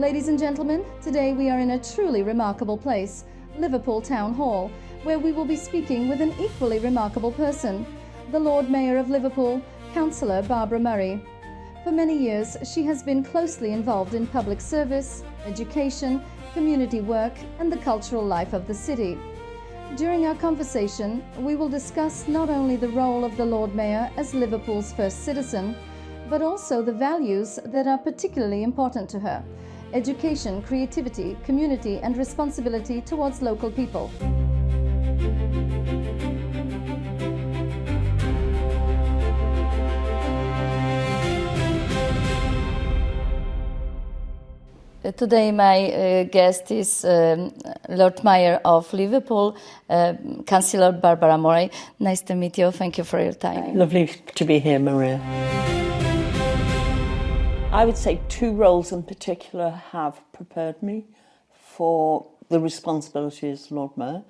Ladies and gentlemen, today we are in a truly remarkable place, Liverpool Town Hall, where we will be speaking with an equally remarkable person, the Lord Mayor of Liverpool, Councillor Barbara Murray. For many years, she has been closely involved in public service, education, community work, and the cultural life of the city. During our conversation, we will discuss not only the role of the Lord Mayor as Liverpool's first citizen, but also the values that are particularly important to her: education, creativity, community, and responsibility towards local people. Today my guest is Lord Mayor of Liverpool, Councillor Barbara Murray. Nice to meet you. Thank you for your time. Lovely to be here, Maria. I would say two roles in particular have prepared me for the responsibility as Lord Mayor.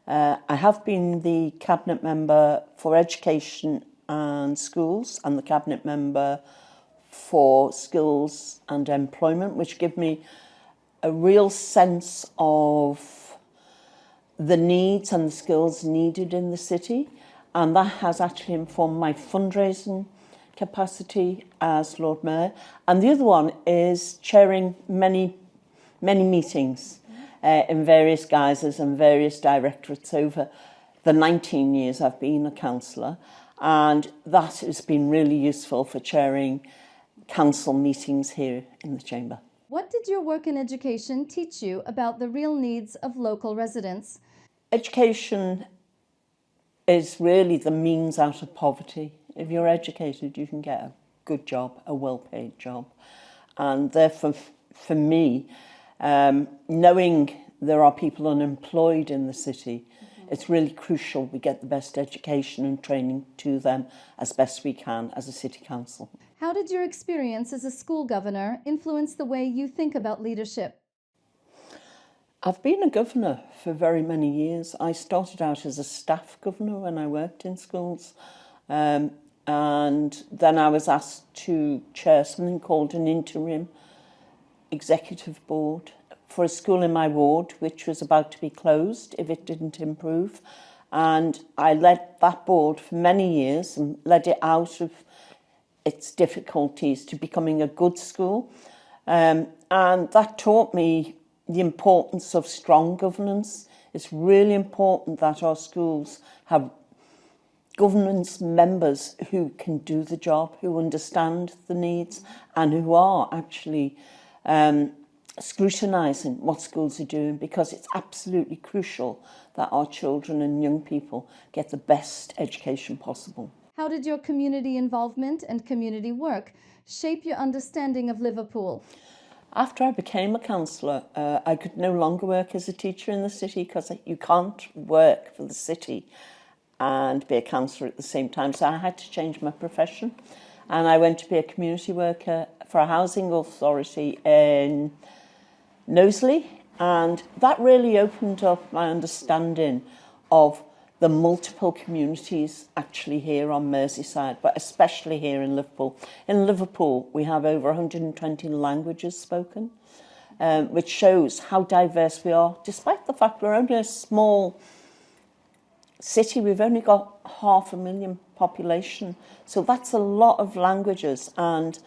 I have been the Cabinet Member for Education and Schools and the Cabinet Member for Skills and Employment, which give me a real sense of the needs and the skills needed in the city, and that has actually informed my fundraising capacity as Lord Mayor. And the other one is chairing many meetings in various guises and various directorates over the 19 years I've been a councillor, and that has been really useful for chairing council meetings here in the chamber. What did your work in education teach you about the real needs of local residents? Education is really the means out of poverty. If you're educated, you can get a good job, a well-paid job. And therefore, for me, knowing there are people unemployed in the city, it's really crucial we get the best education and training to them as best we can as a city council. How did your experience as a school governor influence the way you think about leadership? I've been a governor for very many years. I started out as a staff governor when I worked in schools, and then I was asked to chair something called an interim executive board for a school in my ward which was about to be closed if it didn't improve, and I led that board for many years and led it out of its difficulties to becoming a good school, and that taught me the importance of strong governance. It's really important that our schools have governance members who can do the job, who understand the needs, and who are actually scrutinising what schools are doing, because it's absolutely crucial that our children and young people get the best education possible. How did your community involvement and community work shape your understanding of Liverpool? After I became a councillor, I could no longer work as a teacher in the city, because you can't work for the city and be a councillor at the same time. So I had to change my profession, and I went to be a community worker for a housing authority in Knowsley, and that really opened up my understanding of the multiple communities actually here on Merseyside, but especially here in Liverpool. In Liverpool, we have over 120 languages spoken, which shows how diverse we are. Despite the fact we're only a small city, we've only got 500,000 population. So that's a lot of languages, and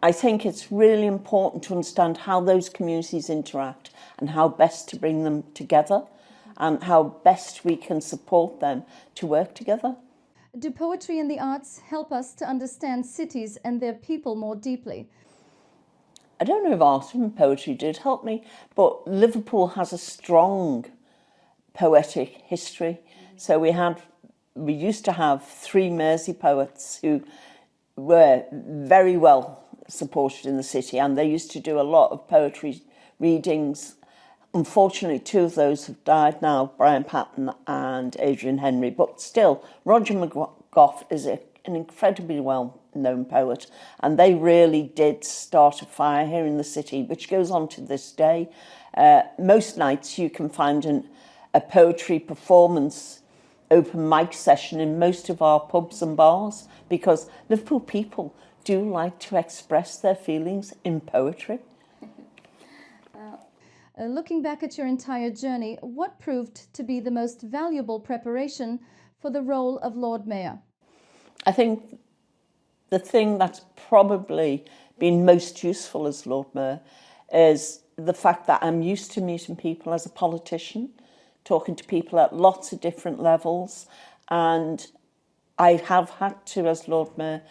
I think it's really important to understand how those communities interact and how best to bring them together, and how best we can support them to work together. Do poetry and the arts help us to understand cities and their people more deeply? I don't know if art and poetry did help me, but Liverpool has a strong poetic history. So we used to have 3 Mersey poets who were very well supported in the city, and they used to do a lot of poetry readings. Unfortunately, 2 of those have died now, Brian Patton and Adrian Henry, but still, Roger McGough is an incredibly well-known poet, and they really did start a fire here in the city, which goes on to this day. Most nights you can find a poetry performance open mic session in most of our pubs and bars, because Liverpool people do like to express their feelings in poetry. Looking back at your entire journey, what proved to be the most valuable preparation for the role of Lord Mayor? I think the thing that's probably been most useful as Lord Mayor is the fact that I'm used to meeting people as a politician, talking to people at lots of different levels, and I have had to, as Lord Mayor,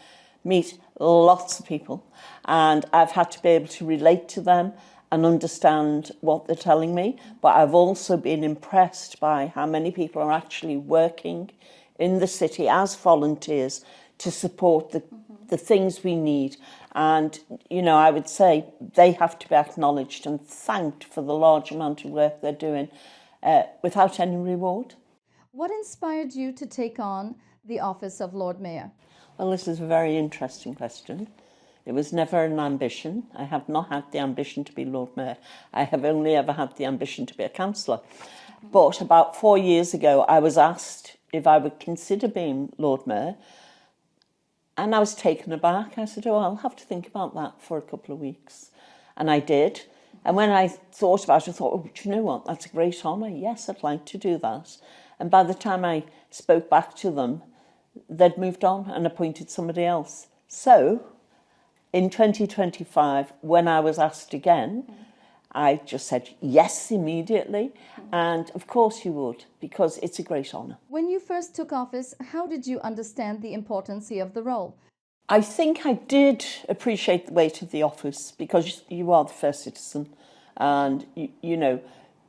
meet lots of people, and I've had to be able to relate to them and understand what they're telling me. But I've also been impressed by how many people are actually working in the city as volunteers to support the things we need. And, you know, I would say they have to be acknowledged and thanked for the large amount of work they're doing without any reward. What inspired you to take on the office of Lord Mayor? Well, this is a very interesting question. It was never an ambition. I have not had the ambition to be Lord Mayor. I have only ever had the ambition to be a councillor. But about 4 years ago, I was asked if I would consider being Lord Mayor. And I was taken aback. I said, oh, I'll have to think about that for a couple of weeks. And I did. And when I thought about it, I thought, oh, do you know what? That's a great honour. Yes, I'd like to do that. And by the time I spoke back to them, they'd moved on and appointed somebody else. So in 2025, when I was asked again, I just said yes immediately. And of course you would, because it's a great honour. When you first took office, how did you understand the importance of the role? I think I did appreciate the weight of the office, because you are the first citizen, and you know,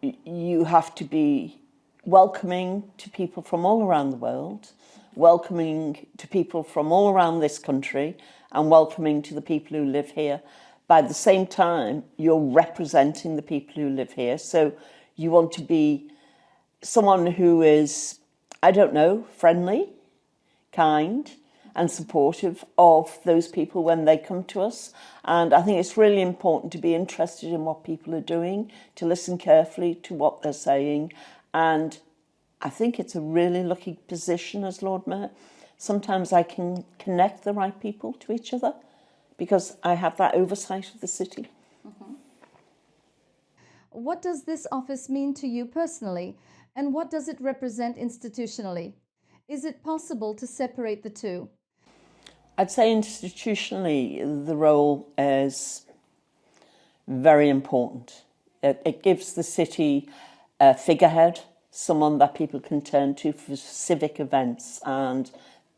you have to be welcoming to people from all around the world, welcoming to people from all around this country, and welcoming to the people who live here. By the same time, you're representing the people who live here, so you want to be someone who is, I don't know, friendly, kind, and supportive of those people when they come to us. And I think it's really important to be interested in what people are doing, to listen carefully to what they're saying. And I think it's a really lucky position as Lord Mayor. Sometimes I can connect the right people to each other because I have that oversight of the city. Mm-hmm. What does this office mean to you personally, and what does it represent institutionally? Is it possible to separate the two? I'd say institutionally, the role is very important. It gives the city a figurehead, someone that people can turn to for civic events, and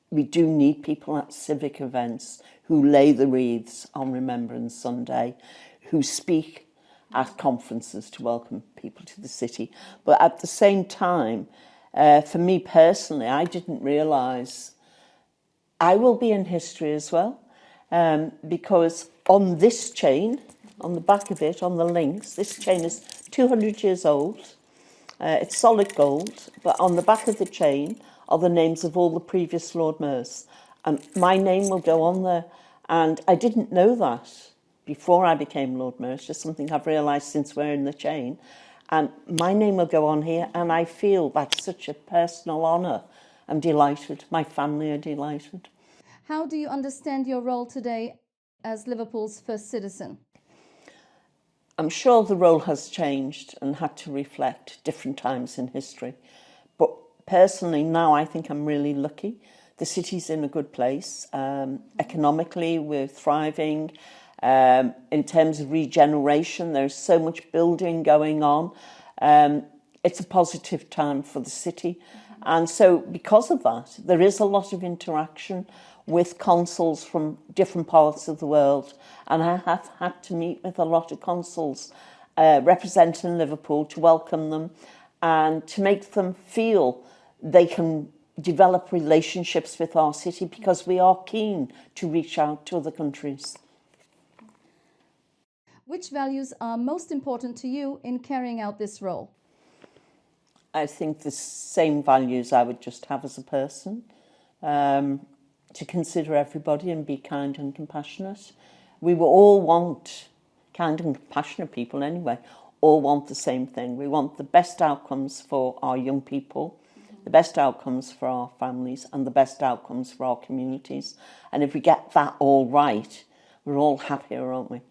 we do need people at civic events who lay the wreaths on Remembrance Sunday, who speak at conferences to welcome people to the city. But at the same time, for me personally, I didn't realise I will be in history as well, because on this chain, on the back of it, on the links, this chain is 200 years old. It's solid gold, but on the back of the chain are the names of all the previous Lord Mayors. And my name will go on there. And I didn't know that before I became Lord Mayor. It's just something I've realised since wearing the chain. And my name will go on here, and I feel that's such a personal honour. I'm delighted. My family are delighted. How do you understand your role today as Liverpool's first citizen? I'm sure the role has changed and had to reflect different times in history. But personally, now I think I'm really lucky. The city's in a good place. Economically, we're thriving. In terms of regeneration, there's so much building going on. It's a positive time for the city. And so because of that, there is a lot of interaction with consuls from different parts of the world. And I have had to meet with a lot of consuls representing Liverpool to welcome them and to make them feel they can develop relationships with our city, because we are keen to reach out to other countries. Which values are most important to you in carrying out this role? I think the same values I would just have as a person, to consider everybody and be kind and compassionate. We will all want kind and compassionate people anyway, all want the same thing. We want the best outcomes for our young people, the best outcomes for our families, and the best outcomes for our communities. And if we get that all right, we're all happier, aren't we?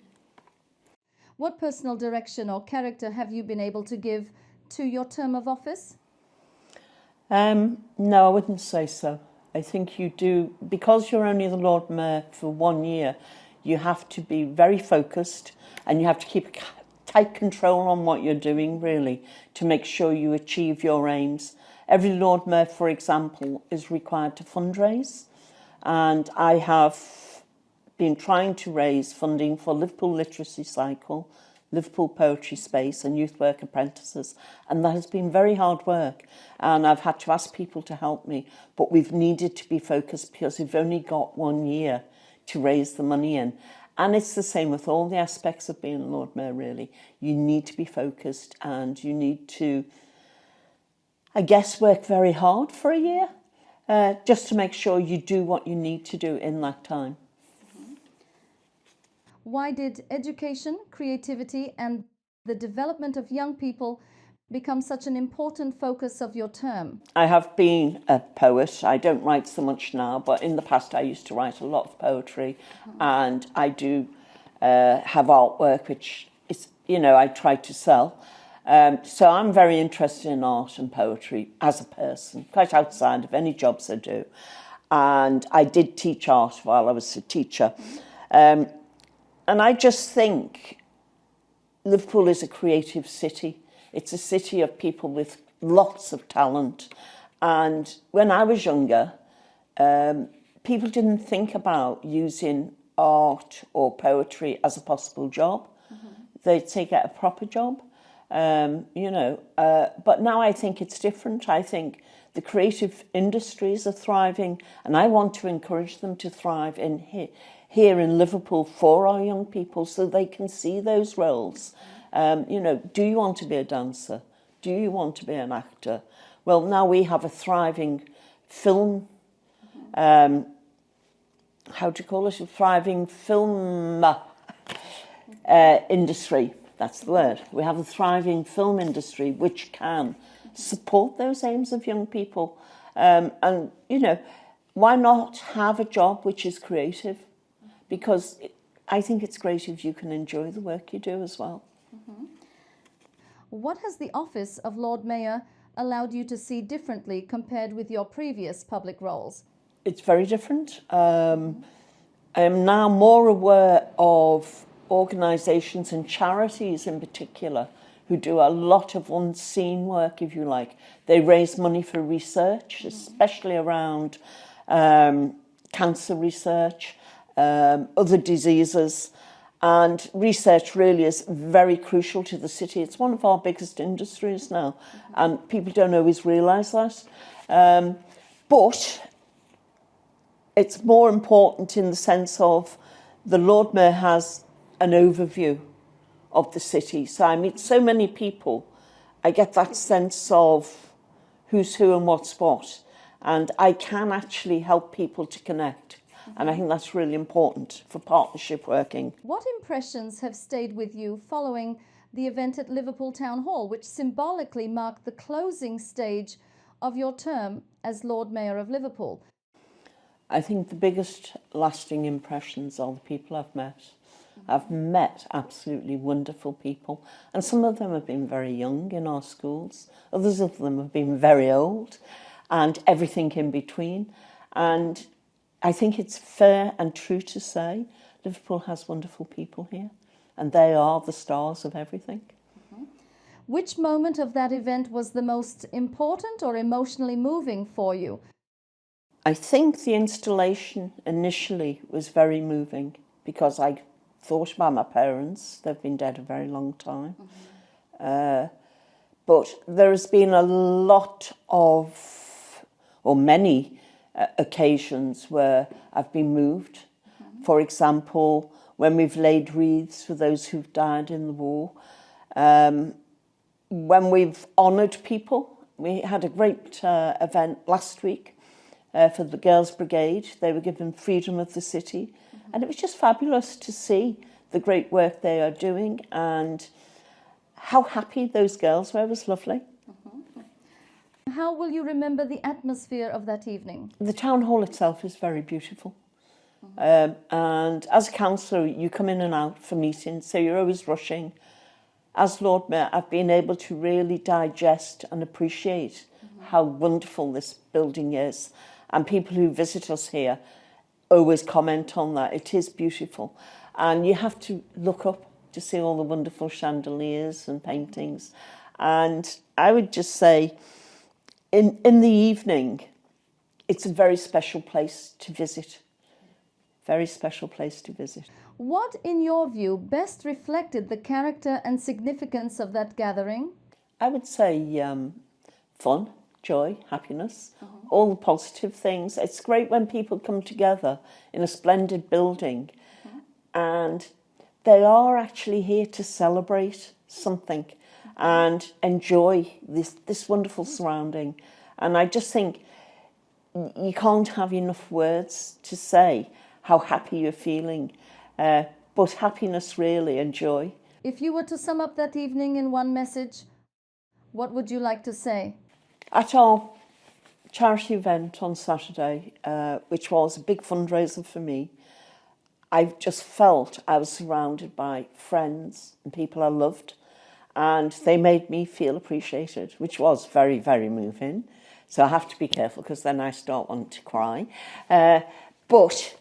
What personal direction or character have you been able to give to your term of office? No, I wouldn't say so. I think you do, because you're only the Lord Mayor for 1 year, you have to be very focused and you have to keep a tight control on what you're doing, really, to make sure you achieve your aims. Every Lord Mayor, for example, is required to fundraise, and I have been trying to raise funding for Liverpool Literacy Cycle, Liverpool Poetry Space and Youth Work Apprentices, and that has been very hard work, and I've had to ask people to help me, but we've needed to be focused because we've only got 1 year to raise the money in. And it's the same with all the aspects of being Lord Mayor, really. You need to be focused and you need to, I guess, work very hard for a year just to make sure you do what you need to do in that time. Why did education, creativity and the development of young people become such an important focus of your term? I have been a poet. I don't write so much now, but in the past I used to write a lot of poetry, and I do have artwork which is, I try to sell. So I'm very interested in art and poetry as a person, quite outside of any jobs I do. And I did teach art while I was a teacher. And I just think Liverpool is a creative city. It's a city of people with lots of talent. And when I was younger, people didn't think about using art or poetry as a possible job. They'd say get a proper job, but now I think it's different. I think the creative industries are thriving, and I want to encourage them to thrive here in Liverpool for our young people so they can see those roles. Do you want to be a dancer? Do you want to be an actor? Well, now we have a thriving film, A thriving film industry. That's the word. We have a thriving film industry which can support those aims of young people. Why not have a job which is creative? Because I think it's great if you can enjoy the work you do as well. What has the office of Lord Mayor allowed you to see differently compared with your previous public roles? It's very different. I am now more aware of organisations and charities in particular who do a lot of unseen work, if you like. They raise money for research, especially around cancer research, other diseases. And research really is very crucial to the city. It's one of our biggest industries now, and people don't always realise that. But it's more important in the sense of the Lord Mayor has an overview of the city. So I meet so many people, I get that sense of who's who and what's what, and I can actually help people to connect. And I think that's really important for partnership working. What impressions have stayed with you following the event at Liverpool Town Hall, which symbolically marked the closing stage of your term as Lord Mayor of Liverpool? I think the biggest lasting impressions are the people I've met. I've met absolutely wonderful people, and some of them have been very young in our schools. Others of them have been very old, and everything in between. And I think it's fair and true to say Liverpool has wonderful people here, and they are the stars of everything. Which moment of that event was the most important or emotionally moving for you? I think the installation initially was very moving because I thought about my parents. They've been dead a very long time. But there has been a lot of, or many occasions where I've been moved. For example, when we've laid wreaths for those who've died in the war. When we've honoured people. We had a great event last week for the Girls' Brigade. They were given freedom of the city. And it was just fabulous to see the great work they are doing and how happy those girls were. It was lovely. How will you remember the atmosphere of that evening? The town hall itself is very beautiful. And as a councillor, you come in and out for meetings, so you're always rushing. As Lord Mayor, I've been able to really digest and appreciate how wonderful this building is. And people who visit us here always comment on that. It is beautiful. And you have to look up to see all the wonderful chandeliers and paintings. And I would just say, in the evening, it's a very special place to visit. Very special place to visit. What, in your view, best reflected the character and significance of that gathering? I would say fun, joy, happiness, all the positive things. It's great when people come together in a splendid building and they are actually here to celebrate something and enjoy this wonderful surrounding. And I just think you can't have enough words to say how happy you're feeling, but happiness really and joy. If you were to sum up that evening in one message, what would you like to say? At our charity event on Saturday, which was a big fundraiser for me, I just felt I was surrounded by friends and people I loved, and they made me feel appreciated, which was very, very moving. So I have to be careful because then I start wanting to cry. But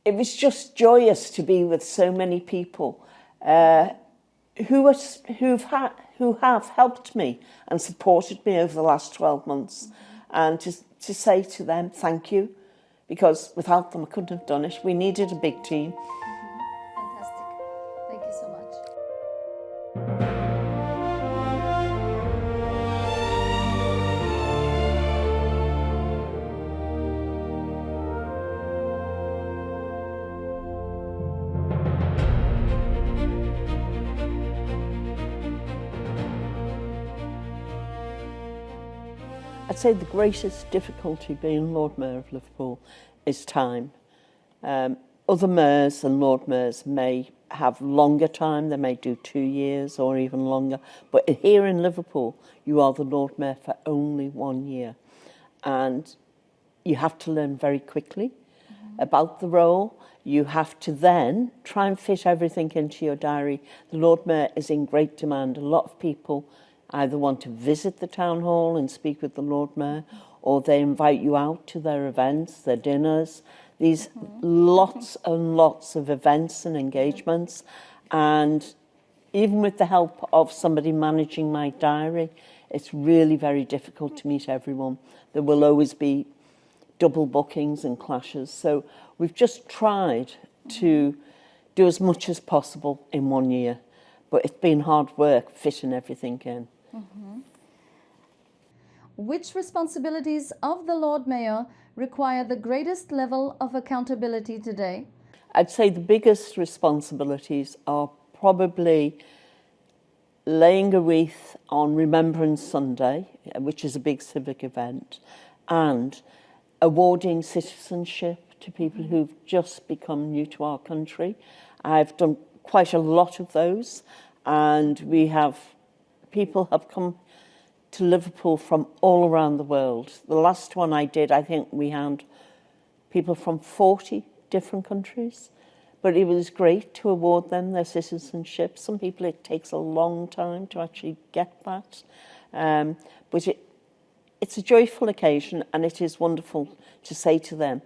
it was just joyous to be with so many people who have helped me and supported me over the last 12 months. And to say to them, thank you, because without them I couldn't have done it. We needed a big team. Fantastic. Thank you so much. I'd say the greatest difficulty being Lord Mayor of Liverpool is time. Other mayors and Lord Mayors may have longer time, they may do 2 years or even longer, but here in Liverpool you are the Lord Mayor for only 1 year, and you have to learn very quickly about the role. You have to then try and fit everything into your diary. The Lord Mayor is in great demand. A lot of people either want to visit the town hall and speak with the Lord Mayor, or they invite you out to their events, their dinners, these lots and lots of events and engagements. And even with the help of somebody managing my diary, it's really very difficult to meet everyone. There will always be double bookings and clashes. So we've just tried to do as much as possible in 1 year, but it's been hard work fitting everything in. Which responsibilities of the Lord Mayor require the greatest level of accountability today? I'd say the biggest responsibilities are probably laying a wreath on Remembrance Sunday, which is a big civic event, and awarding citizenship to people who've just become new to our country. I've done quite a lot of those, and people have come to Liverpool from all around the world. The last one I did, I think we had people from 40 different countries, but it was great to award them their citizenship. Some people, it takes a long time to actually get that, but it's a joyful occasion, and it is wonderful to say to them,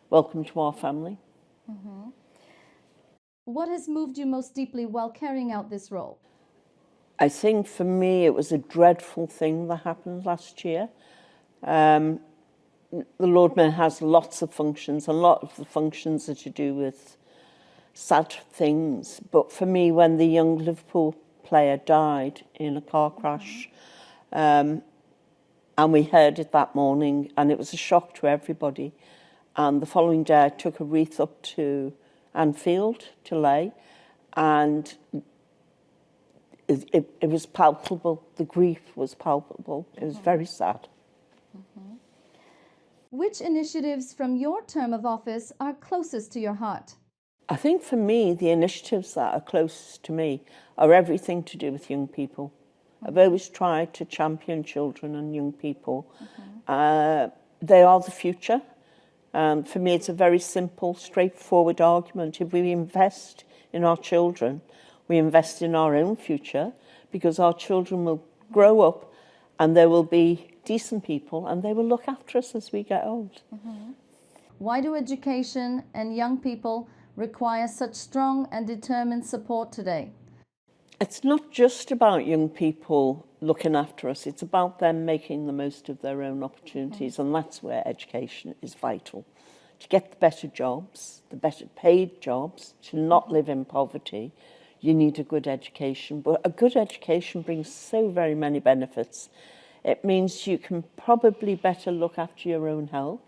welcome to our family. What has moved you most deeply while carrying out this role? I think for me it was a dreadful thing that happened last year. The Lord Mayor has lots of functions. A lot of the functions are to do with sad things. But for me, when the young Liverpool player died in a car crash, and we heard it that morning, and it was a shock to everybody. And the following day I took a wreath up to Anfield to lay, and it was palpable. The grief was palpable. It was very sad. Which initiatives from your term of office are closest to your heart? I think for me, the initiatives that are closest to me are everything to do with young people. I've always tried to champion children and young people. They are the future, And for me, it's a very simple, straightforward argument. If we invest in our children, we invest in our own future, because our children will grow up and they will be decent people and they will look after us as we get old. Mm-hmm. Why do education and young people require such strong and determined support today? It's not just about young people looking after us, it's about them making the most of their own opportunities, and that's where education is vital. To get the better jobs, the better paid jobs, to not live in poverty, you need a good education. But a good education brings so very many benefits. It means you can probably better look after your own health.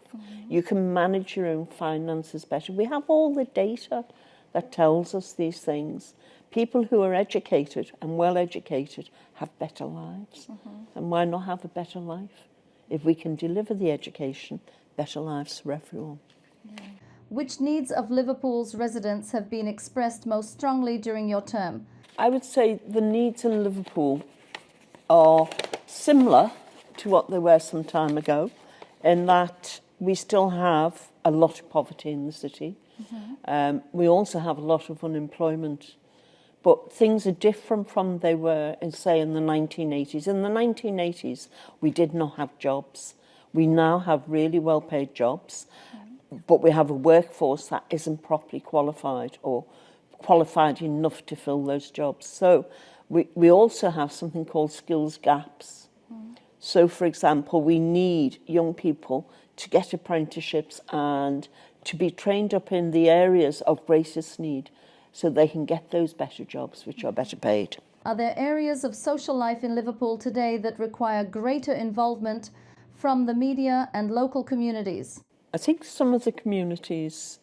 You can manage your own finances better. We have all the data that tells us these things. People who are educated and well educated have better lives. And why not have a better life? If we can deliver the education, better lives for everyone. Which needs of Liverpool's residents have been expressed most strongly during your term? I would say the needs in Liverpool are similar to what they were some time ago, in that we still have a lot of poverty in the city. We also have a lot of unemployment. But things are different from they were, say, in the 1980s. In the 1980s, we did not have jobs. We now have really well-paid jobs, but we have a workforce that isn't properly qualified or qualified enough to fill those jobs. So we also have something called skills gaps. So, for example, we need young people to get apprenticeships and to be trained up in the areas of greatest need, so they can get those better jobs, which are better paid. Are there areas of social life in Liverpool today that require greater involvement from the media and local communities? I think some of the communities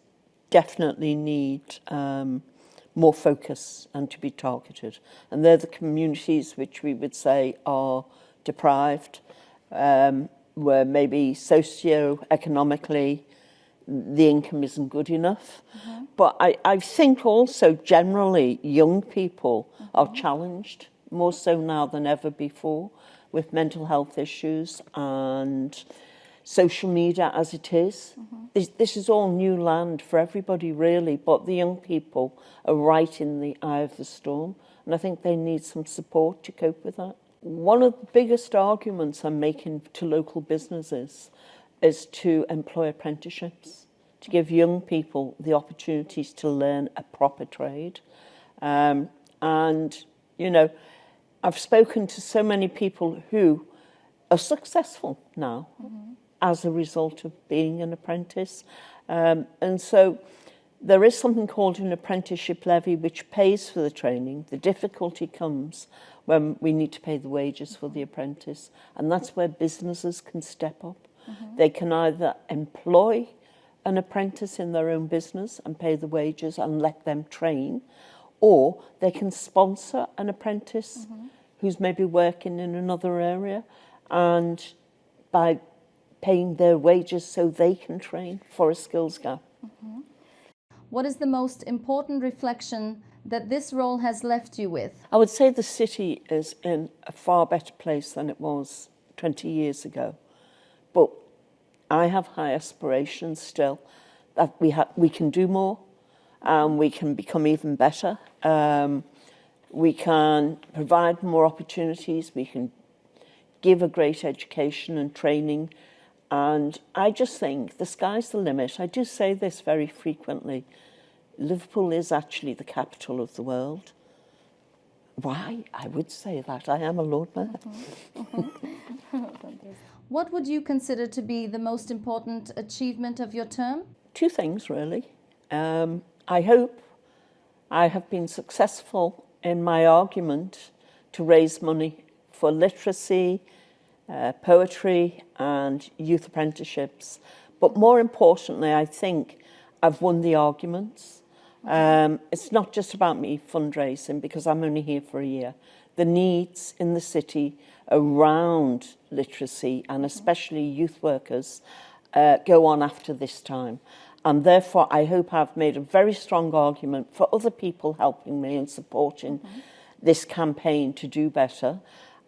definitely need more focus and to be targeted. And they're the communities which we would say are deprived, where maybe socio-economically the income isn't good enough. But I think also generally young people are challenged more so now than ever before with mental health issues and social media as it is. This is all new land for everybody really, but the young people are right in the eye of the storm, and I think they need some support to cope with that. One of the biggest arguments I'm making to local businesses is to employ apprenticeships, to give young people the opportunities to learn a proper trade. And, you know, I've spoken to so many people who are successful now as a result of being an apprentice. And so there is something called an apprenticeship levy which pays for the training. The difficulty comes when we need to pay the wages for the apprentice, and that's where businesses can step up. They can either employ an apprentice in their own business and pay the wages and let them train, or they can sponsor an apprentice who's maybe working in another area, and by paying their wages so they can train for a skills gap. What is the most important reflection that this role has left you with? I would say the city is in a far better place than it was 20 years ago. But I have high aspirations still that we can do more, and we can become even better. We can provide more opportunities, we can give a great education and training, and I just think the sky's the limit. I do say this very frequently. Liverpool is actually the capital of the world. Why? I would say that. I am a Lord Mayor. What would you consider to be the most important achievement of your term? Two things, really. I hope I have been successful in my argument to raise money for literacy, poetry and youth apprenticeships. But more importantly, I think I've won the arguments. It's not just about me fundraising, because I'm only here for a year. The needs in the city around literacy, and especially youth workers, go on after this time. And therefore, I hope I've made a very strong argument for other people helping me and supporting this campaign to do better.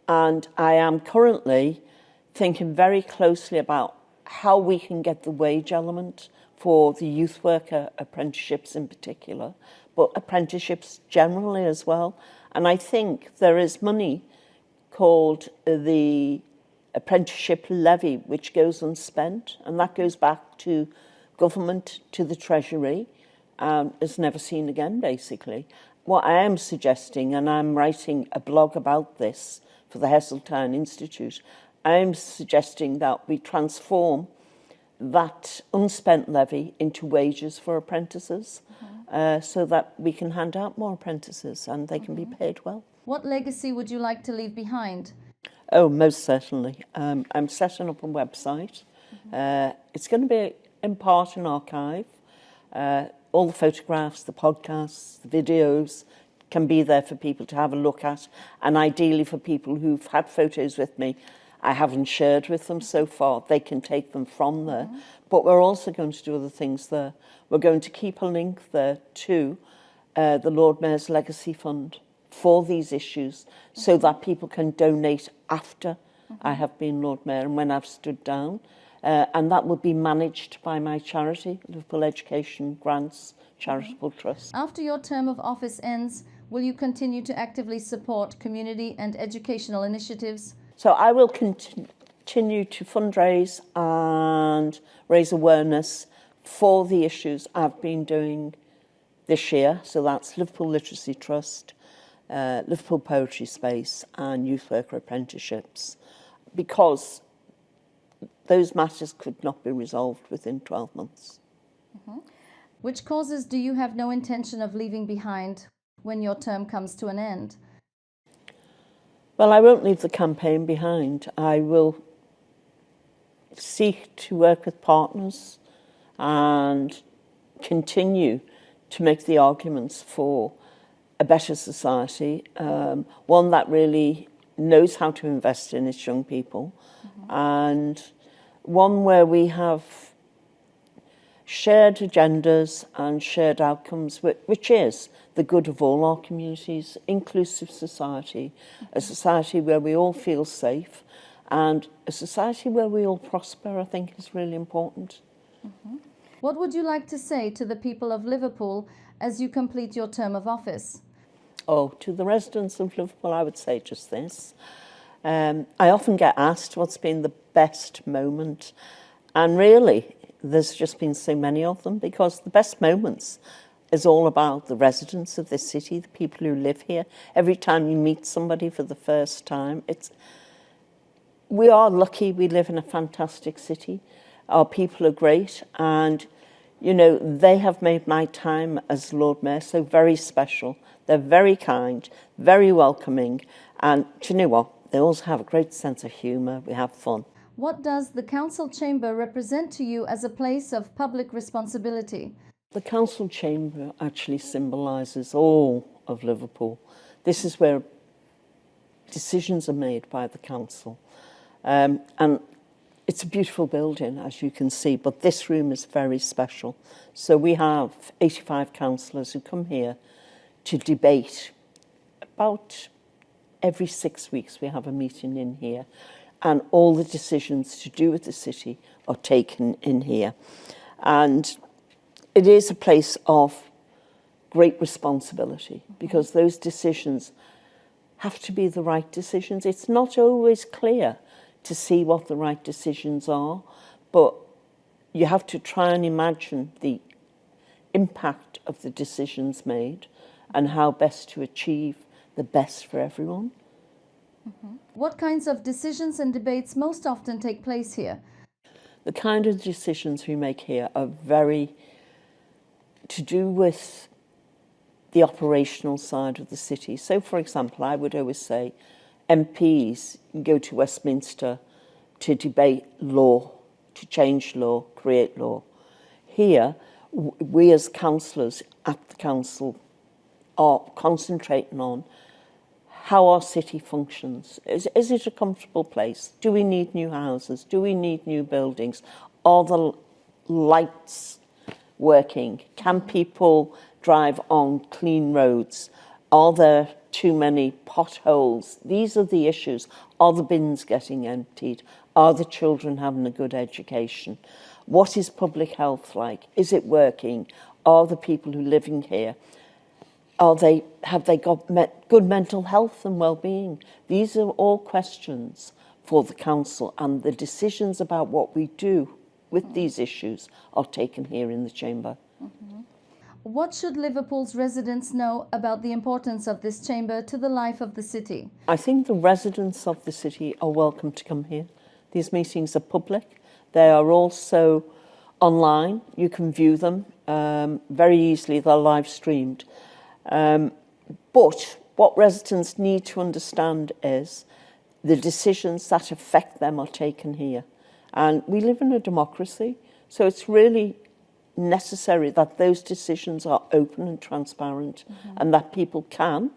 And I am currently thinking very closely about how we can get the wage element for the youth worker apprenticeships in particular, but apprenticeships generally as well. And I think there is money called the apprenticeship levy, which goes unspent, and that goes back to government, to the Treasury, and is never seen again, basically. What I am suggesting, and I'm writing a blog about this for the Heseltine Institute, I'm suggesting that we transform that unspent levy into wages for apprentices, so that we can hand out more apprentices and they can be paid well. What legacy would you like to leave behind? Oh, most certainly. I'm setting up a website. It's going to be in part an archive. All the photographs, the podcasts, the videos can be there for people to have a look at, and ideally for people who've had photos with me I haven't shared with them so far, they can take them from there. But we're also going to do other things there. We're going to keep a link there to the Lord Mayor's Legacy Fund for these issues, so that people can donate after I have been Lord Mayor and when I've stood down. And that will be managed by my charity, Liverpool Education Grants Charitable Trust. After your term of office ends, will you continue to actively support community and educational initiatives? So I will continue to fundraise and raise awareness for the issues I've been doing this year. So that's Liverpool Literacy Trust, Liverpool Poetry Space and Youth Worker Apprenticeships, because those matters could not be resolved within 12 months. Which causes do you have no intention of leaving behind when your term comes to an end? Well, I won't leave the campaign behind. I will seek to work with partners and continue to make the arguments for a better society, one that really knows how to invest in its young people, and one where we have shared agendas and shared outcomes, which is the good of all our communities, inclusive society, a society where we all feel safe, and a society where we all prosper, I think is really important. What would you like to say to the people of Liverpool as you complete your term of office? Oh, to the residents of Liverpool, I would say just this. I often get asked what's been the best moment, and really there's just been so many of them, because the best moments is all about the residents of this city, the people who live here. Every time you meet somebody for the first time, we are lucky we live in a fantastic city. Our people are great, and you know, they have made my time as Lord Mayor so very special. They're very kind, very welcoming, and do you know what? They also have a great sense of humour. We have fun. What does the council chamber represent to you as a place of public responsibility? The council chamber actually symbolises all of Liverpool. This is where decisions are made by the council. And it's a beautiful building, as you can see, but this room is very special. So we have 85 councillors who come here to debate. About every 6 weeks we have a meeting in here, and all the decisions to do with the city are taken in here. And it is a place of great responsibility, because those decisions have to be the right decisions. It's not always clear to see what the right decisions are, but you have to try and imagine the impact of the decisions made and how best to achieve the best for everyone. What kinds of decisions and debates most often take place here? The kind of decisions we make here are very to do with the operational side of the city. So, for example, I would always say MPs go to Westminster to debate law, to change law, create law. Here, we as councillors at the council are concentrating on how our city functions. Is it a comfortable place? Do we need new houses? Do we need new buildings? Are the lights working? Can people drive on clean roads? Are there too many potholes? These are the issues. Are the bins getting emptied? Are the children having a good education? What is public health like? Is it working? Are the people who are living here, have they got good mental health and well-being? These are all questions for the council, and the decisions about what we do with these issues are taken here in the chamber. What should Liverpool's residents know about the importance of this chamber to the life of the city? I think the residents of the city are welcome to come here. These meetings are public. They are also online. You can view them very easily. They're live streamed. But what residents need to understand is the decisions that affect them are taken here. And we live in a democracy, so it's really necessary that those decisions are open and transparent, and that people can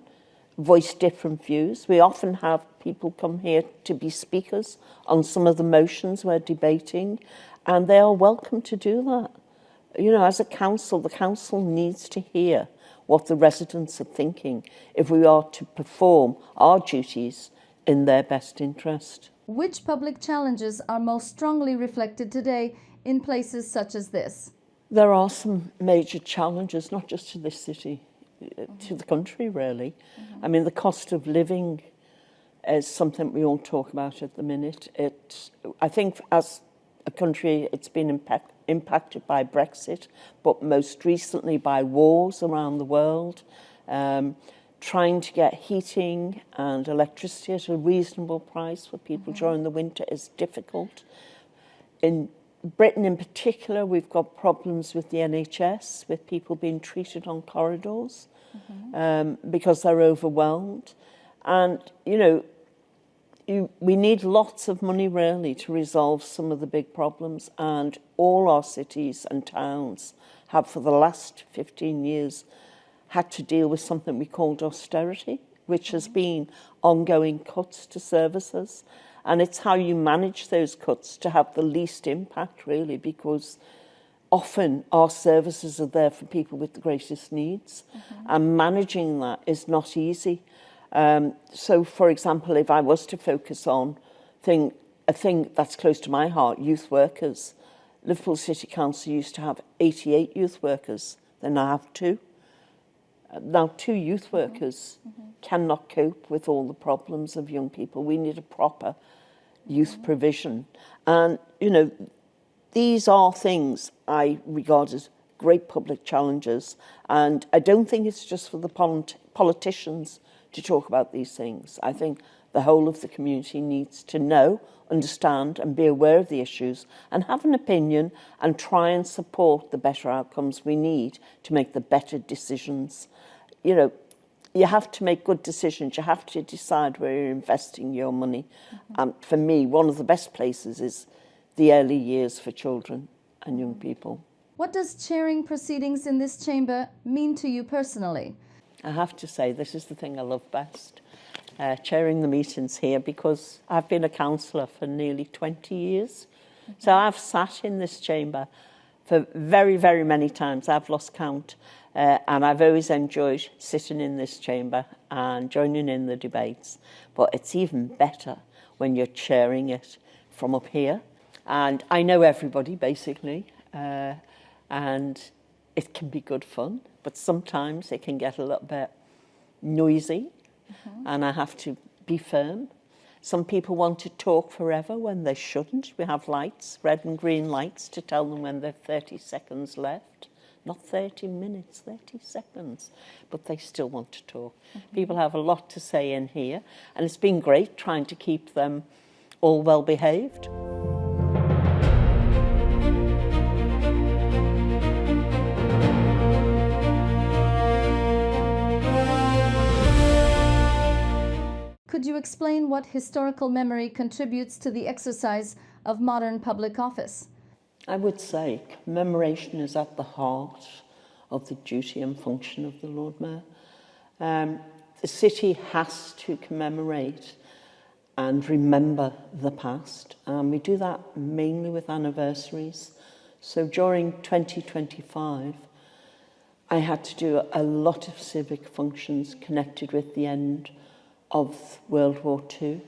voice different views. We often have people come here to be speakers on some of the motions we're debating, and they are welcome to do that. You know, as a council, the council needs to hear what the residents are thinking if we are to perform our duties in their best interest. Which public challenges are most strongly reflected today in places such as this? There are some major challenges, not just to this city, to the country really. I mean, the cost of living is something we all talk about at the minute. I think as a country, it's been impacted by Brexit, but most recently by wars around the world. Trying to get heating and electricity at a reasonable price for people during the winter is difficult. In Britain in particular, we've got problems with the NHS, with people being treated on corridors because they're overwhelmed. And, you know, we need lots of money really to resolve some of the big problems, and all our cities and towns have for the last 15 years had to deal with something we called austerity, which has been ongoing cuts to services. And it's how you manage those cuts to have the least impact, really, because often our services are there for people with the greatest needs, and managing that is not easy. So, for example, if I was to focus on a thing that's close to my heart, youth workers, Liverpool City Council used to have 88 youth workers, they now have 2. Now 2 youth workers cannot cope with all the problems of young people. We need a proper youth provision. And, you know, these are things I regard as great public challenges. And I don't think it's just for the politicians to talk about these things. I think the whole of the community needs to know, understand and be aware of the issues and have an opinion and try and support the better outcomes we need to make the better decisions. You know, you have to make good decisions. You have to decide where you're investing your money. For me, one of the best places is the early years for children and young people. What does chairing proceedings in this chamber mean to you personally? I have to say, this is the thing I love best, chairing the meetings here, because I've been a councillor for nearly 20 years. So I've sat in this chamber for very, very many times. I've lost count. And I've always enjoyed sitting in this chamber and joining in the debates. But it's even better when you're chairing it from up here. And I know everybody, basically, and it can be good fun. But sometimes it can get a little bit noisy, and I have to be firm. Some people want to talk forever when they shouldn't. We have lights, red and green lights, to tell them when they're 30 seconds left. Not 30 minutes, 30 seconds, but they still want to talk. People have a lot to say in here, and it's been great trying to keep them all well behaved. Could you explain what historical memory contributes to the exercise of modern public office? I would say commemoration is at the heart of the duty and function of the Lord Mayor. The city has to commemorate and remember the past, and we do that mainly with anniversaries. So during 2025, I had to do a lot of civic functions connected with the end of World War II.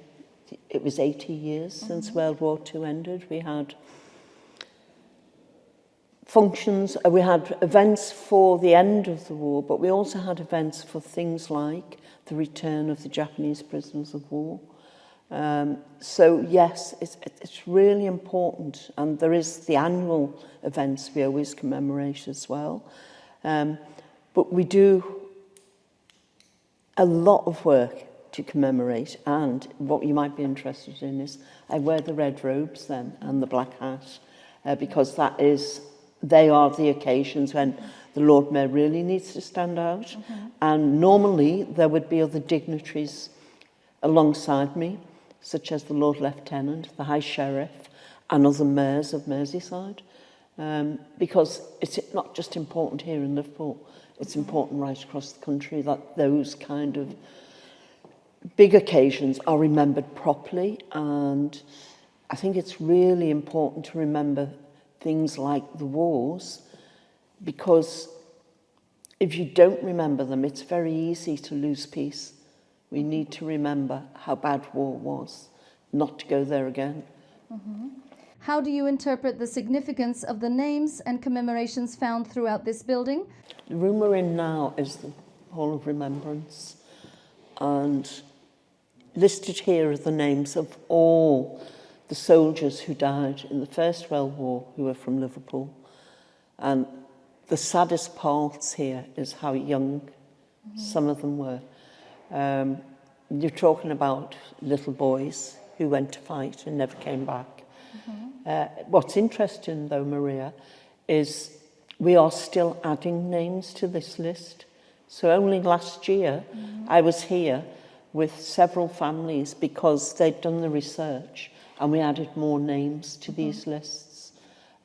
It was 80 years since World War II ended. We had functions, we had events for the end of the war, but we also had events for things like the return of the Japanese prisoners of war. So yes, it's really important, and there is the annual events we always commemorate as well. But we do a lot of work to commemorate, and what you might be interested in is I wear the red robes then and the black hat, because they are the occasions when the Lord Mayor really needs to stand out. And normally there would be other dignitaries alongside me, such as the Lord Lieutenant, the High Sheriff, and other mayors of Merseyside, because it's not just important here in Liverpool, it's important right across the country that those kind of big occasions are remembered properly. And I think it's really important to remember things like the wars, because if you don't remember them, it's very easy to lose peace. We need to remember how bad war was, not to go there again. How do you interpret the significance of the names and commemorations found throughout this building? The room we're in now is the Hall of Remembrance, and listed here are the names of all the soldiers who died in the First World War who were from Liverpool. And the saddest parts here is how young some of them were. You're talking about little boys who went to fight and never came back. What's interesting though, Maria, is we are still adding names to this list. So only last year I was here with several families because they'd done the research, and we added more names to these lists.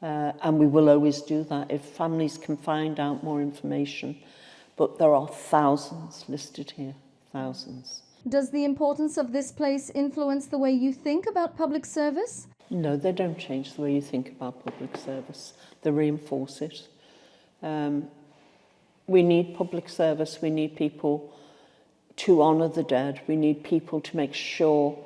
And we will always do that if families can find out more information. But there are thousands listed here, thousands. Does the importance of this place influence the way you think about public service? No, they don't change the way you think about public service. They reinforce it. We need public service. We need people to honour the dead. We need people to make sure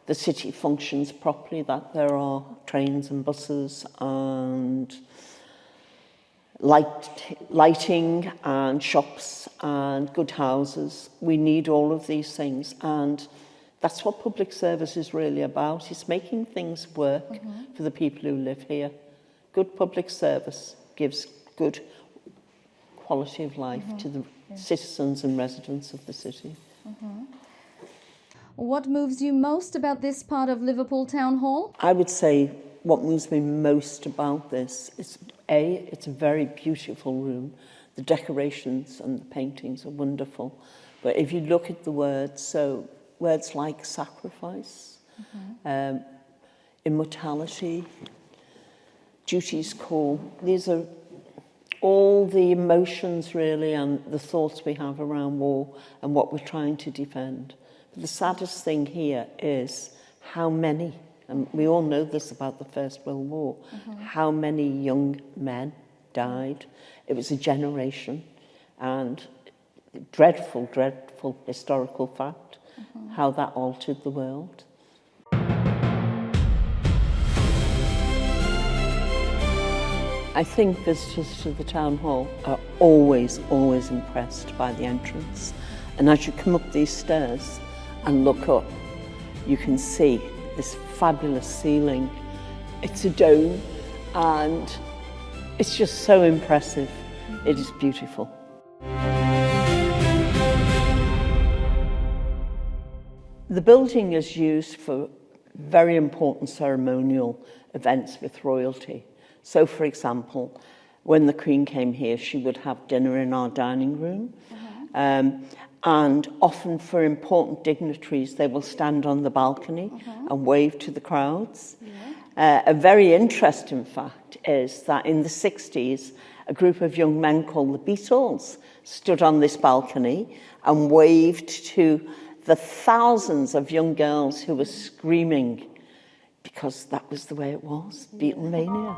the city functions properly, that there are trains and buses and lighting and shops and good houses. We need all of these things, and that's what public service is really about. It's making things work for the people who live here. Good public service gives good quality of life to the citizens and residents of the city. What moves you most about this part of Liverpool Town Hall? I would say what moves me most about this is, it's a very beautiful room. The decorations and the paintings are wonderful. But if you look at the words, so words like sacrifice, immortality, duty's call, these are all the emotions really and the thoughts we have around war and what we're trying to defend. But the saddest thing here is how many, and we all know this about the First World War, how many young men died. It was a generation, and dreadful, dreadful historical fact, how that altered the world. I think visitors to the town hall are always, always impressed by the entrance. And as you come up these stairs and look up, you can see this fabulous ceiling. It's a dome, and it's just so impressive. It is beautiful. The building is used for very important ceremonial events with royalty. So, for example, when the Queen came here, she would have dinner in our dining room. And often for important dignitaries, they will stand on the balcony and wave to the crowds. A very interesting fact is that in the 60s, a group of young men called the Beatles stood on this balcony and waved to the thousands of young girls who were screaming, because that was the way it was, Beatlemania.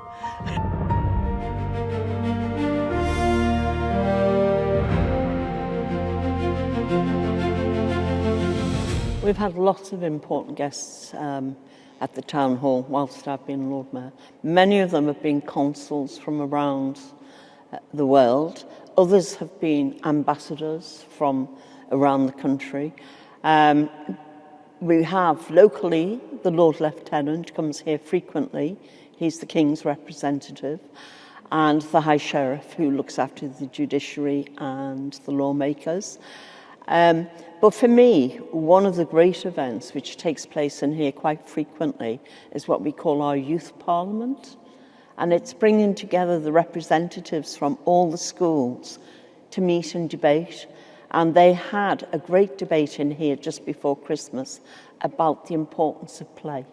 We've had lots of important guests at the Town Hall whilst I've been Lord Mayor. Many of them have been consuls from around the world. Others have been ambassadors from around the country. We have locally the Lord Lieutenant comes here frequently. He's the King's representative, and the High Sheriff, who looks after the judiciary and the lawmakers. But for me, one of the great events which takes place in here quite frequently is what we call our Youth Parliament. And it's bringing together the representatives from all the schools to meet and debate. And they had a great debate in here just before Christmas about the importance of play.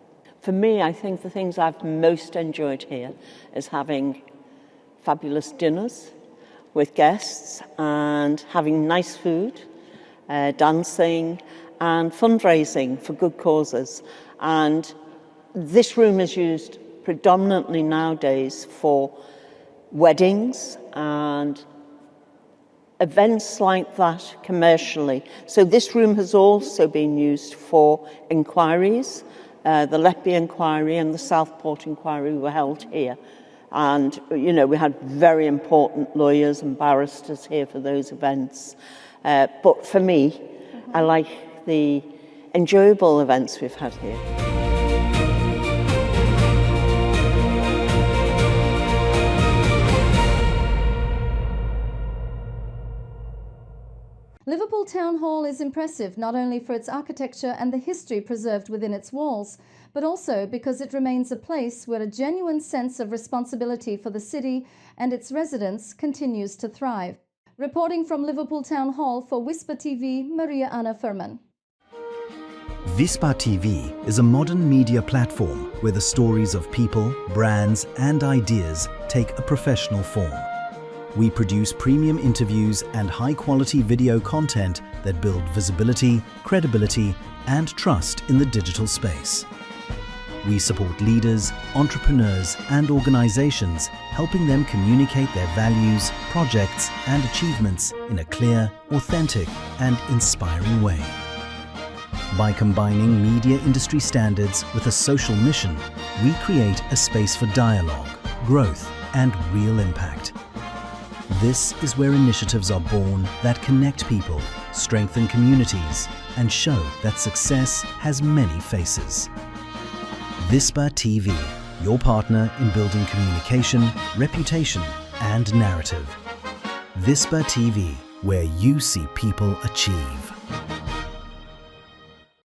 For me, I think the things I've most enjoyed here is having fabulous dinners with guests and having nice food, dancing and fundraising for good causes. And this room is used predominantly nowadays for weddings and events like that commercially. So this room has also been used for inquiries. The Letby inquiry and the Southport inquiry were held here. And, you know, we had very important lawyers and barristers here for those events. But for me, I like the enjoyable events we've had here. Liverpool Town Hall is impressive not only for its architecture and the history preserved within its walls, but also because it remains a place where a genuine sense of responsibility for the city and its residents continues to thrive. Reporting from Liverpool Town Hall for Whisper TV, Maria Anna Furman. Whisper TV is a modern media platform where the stories of people, brands and ideas take a professional form. We produce premium interviews and high-quality video content that build visibility, credibility and trust in the digital space. We support leaders, entrepreneurs and organizations, helping them communicate their values, projects and achievements in a clear, authentic and inspiring way. By combining media industry standards with a social mission, we create a space for dialogue, growth and real impact. This is where initiatives are born that connect people, strengthen communities, and show that success has many faces. Whisper TV, your partner in building communication, reputation, and narrative. Whisper TV, where you see people achieve.